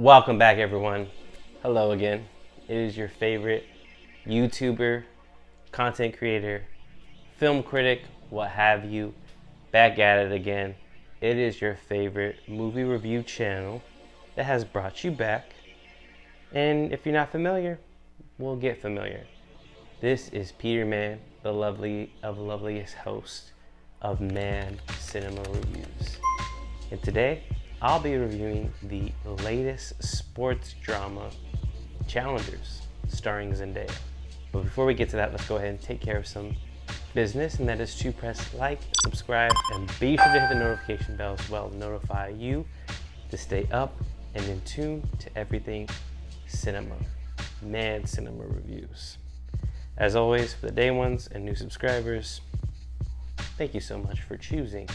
Welcome back, everyone. Hello again. It is your favorite YouTuber, content creator, film critic, what have you, back at it again. It is your favorite movie review channel that has brought you back. And if you're not familiar, we'll get familiar. This is Peter Man, the loveliest host of Man Cinema Reviews. And today, I'll be reviewing the latest sports drama, Challengers, starring Zendaya. But before we get to that, let's go ahead and take care of some business, and that is to press like, subscribe, and be sure to hit the notification bell as well to notify you to stay up and in tune to everything cinema, Man Cinema Reviews. As always, for the day ones and new subscribers, thank you so much for choosing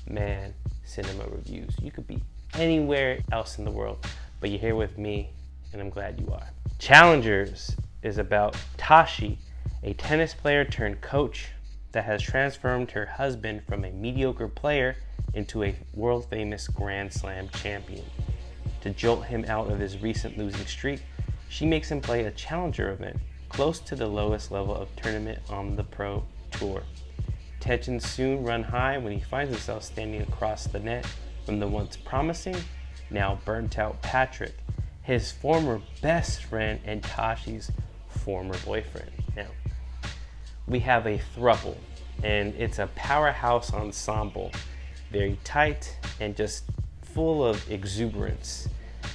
Man Cinema Reviews. You could be anywhere else in the world, but you're here with me, and I'm glad you are. Challengers is about Tashi, a tennis player turned coach that has transformed her husband from a mediocre player into a world-famous Grand Slam champion. To jolt him out of his recent losing streak, she makes him play a challenger event close to the lowest level of tournament on the pro tour. Tensions soon run high when he finds himself standing across the net from the once promising, now burnt out Patrick, his former best friend and Tashi's former boyfriend. Now, we have a throuple, and it's a powerhouse ensemble, very tight and just full of exuberance,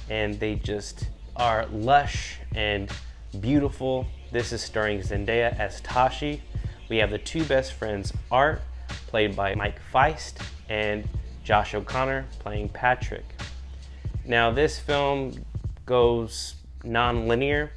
and they just are lush and beautiful. This is starring Zendaya as Tashi. We have the two best friends, Art, played by Mike Faist, and Josh O'Connor, playing Patrick. Now, this film goes non-linear.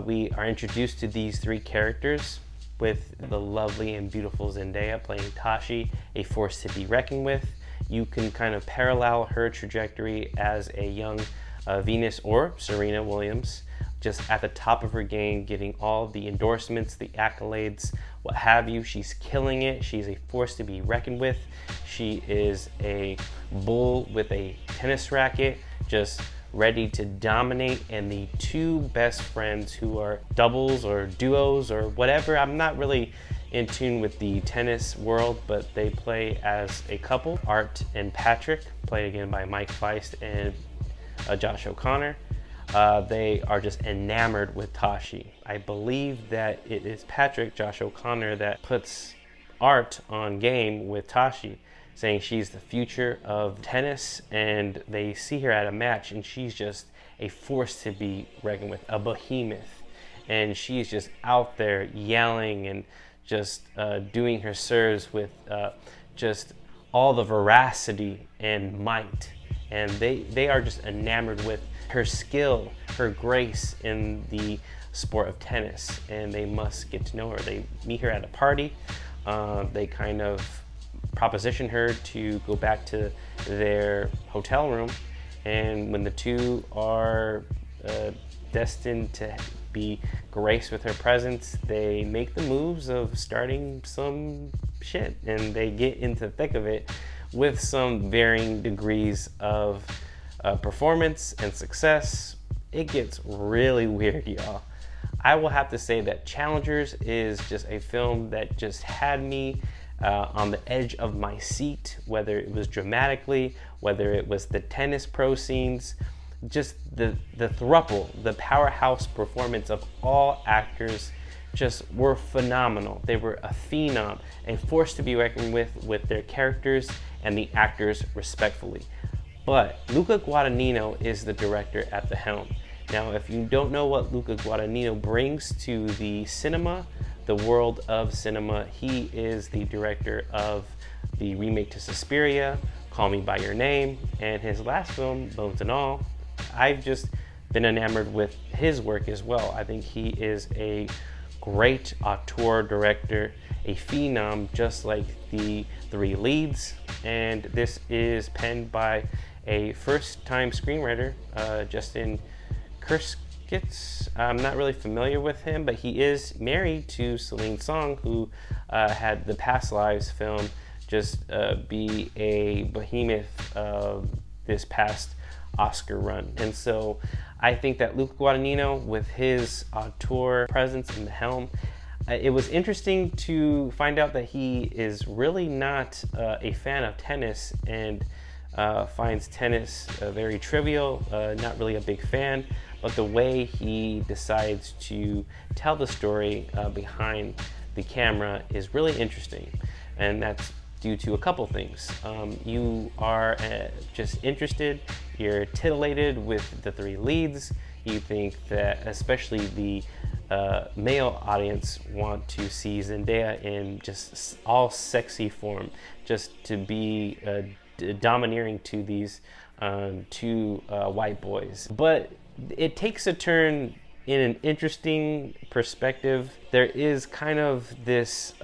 We are introduced to these three characters with the lovely and beautiful Zendaya playing Tashi, a force to be reckoned with. You can kind of parallel her trajectory as a young Venus or Serena Williams, just at the top of her game, getting all the endorsements, the accolades, what have you. She's killing it. She's a force to be reckoned with. She is a bull with a tennis racket, just ready to dominate. And the two best friends, who are doubles or duos or whatever, I'm not really in tune with the tennis world, but they play as a couple, Art and Patrick, played again by Mike Faist and Josh O'Connor. They are just enamored with Tashi. I believe that it is Patrick, Josh O'Connor, that puts Art on game with Tashi, saying she's the future of tennis, and they see her at a match, and she's just a force to be reckoned with, a behemoth. And she's just out there yelling and just doing her serves with just all the veracity and might. And they are just enamored with her skill, her grace in the sport of tennis, and they must get to know her. They meet her at a party. They kind of proposition her to go back to their hotel room, and when the two are destined to be graced with her presence, they make the moves of starting some shit, and they get into the thick of it with some varying degrees of performance and success. It gets really weird, y'all. I will have to say that Challengers is just a film that just had me on the edge of my seat, whether it was dramatically, whether it was the tennis pro scenes, just the throuple, the powerhouse performance of all actors just were phenomenal. They were a phenom, a force to be reckoned with their characters and the actors respectfully. But Luca Guadagnino is the director at the helm. Now, if you don't know what Luca Guadagnino brings to the cinema, the world of cinema, he is the director of the remake to Suspiria, Call Me By Your Name, and his last film, Bones and All. I've just been enamored with his work as well. I think he is a great auteur director, a phenom just like the three leads, and this is penned by a first-time screenwriter, Justin Kuritzkes. I'm not really familiar with him, but he is married to Celine Song, who had the Past Lives film just be a behemoth this past Oscar run. And so I think that Luca Guadagnino, with his auteur presence in the helm, it was interesting to find out that he is really not a fan of tennis and finds tennis very trivial, not really a big fan, but the way he decides to tell the story behind the camera is really interesting. And that's due to a couple things. You are just interested, you're titillated with the three leads. You think that especially the male audience want to see Zendaya in just all sexy form, just to be domineering to these two white boys. But it takes a turn in an interesting perspective. There is kind of this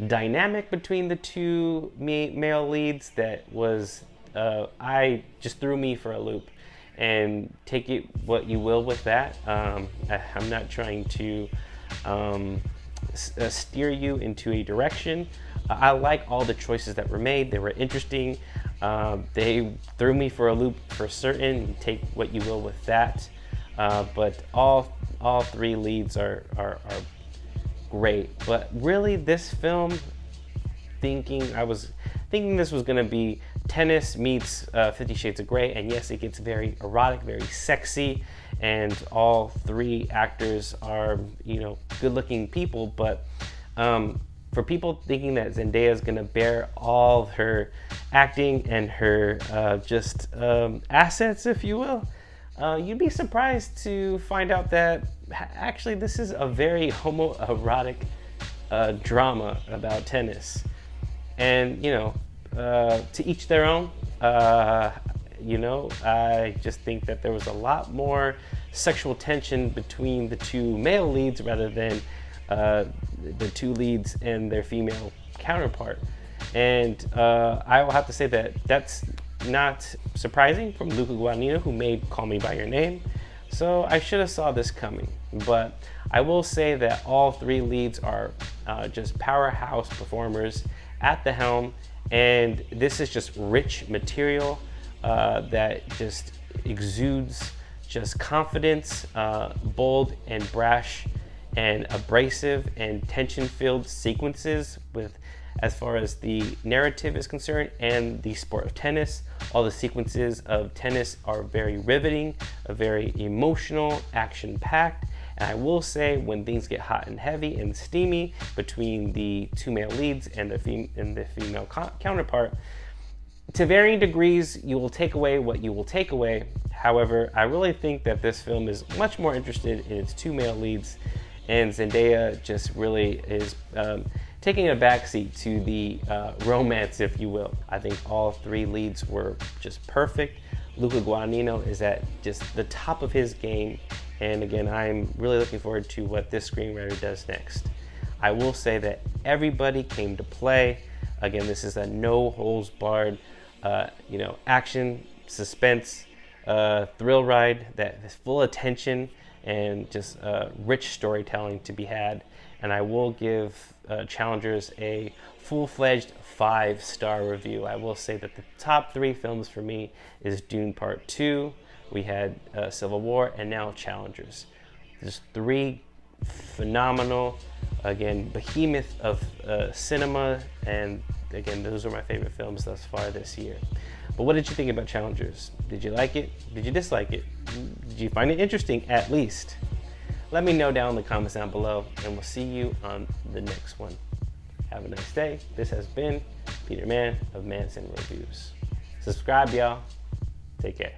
dynamic between the two male leads that was, I just threw me for a loop. And take it what you will with that. I'm not trying to steer you into a direction. I like all the choices that were made. They were interesting. They threw me for a loop for certain. Take what you will with that. But all three leads are great. But really, this film, I was thinking this was gonna be tennis meets 50 Shades of Grey, and yes, it gets very erotic, very sexy, and all three actors are, you know, good-looking people. But for people thinking that Zendaya is gonna bear all of her acting and her assets, if you will, you'd be surprised to find out that actually this is a very homoerotic drama about tennis. And, you know, to each their own. You know, I just think that there was a lot more sexual tension between the two male leads rather than the two leads and their female counterpart. And I will have to say that that's not surprising from Luca Guadagnino, who made Call Me By Your Name. So I should have saw this coming. But I will say that all three leads are just powerhouse performers at the helm. And this is just rich material that just exudes just confidence, bold and brash and abrasive and tension-filled sequences with, as far as the narrative is concerned, and the sport of tennis. All the sequences of tennis are very riveting, very emotional, action-packed. And I will say, when things get hot and heavy and steamy between the two male leads and the female counterpart, to varying degrees, you will take away what you will take away. However, I really think that this film is much more interested in its two male leads, and Zendaya just really is taking a backseat to the romance, if you will. I think all three leads were just perfect. Luca Guadagnino is at just the top of his game. And again, I'm really looking forward to what this screenwriter does next. I will say that everybody came to play. Again, this is a no holds barred, you know, action, suspense, thrill ride that is full of tension and just rich storytelling to be had. And I will give Challengers a full-fledged 5-star review. I will say that the top 3 films for me is Dune Part 2, we had Civil War, and now Challengers. There's 3 phenomenal, again, behemoth of cinema, and again, those are my favorite films thus far this year. But what did you think about Challengers? Did you like it? Did you dislike it? Did you find it interesting, at least? Let me know down in the comments down below, and we'll see you on the next one. Have a nice day. This has been Peter Mann of Manson Reviews. Subscribe, y'all. Take care.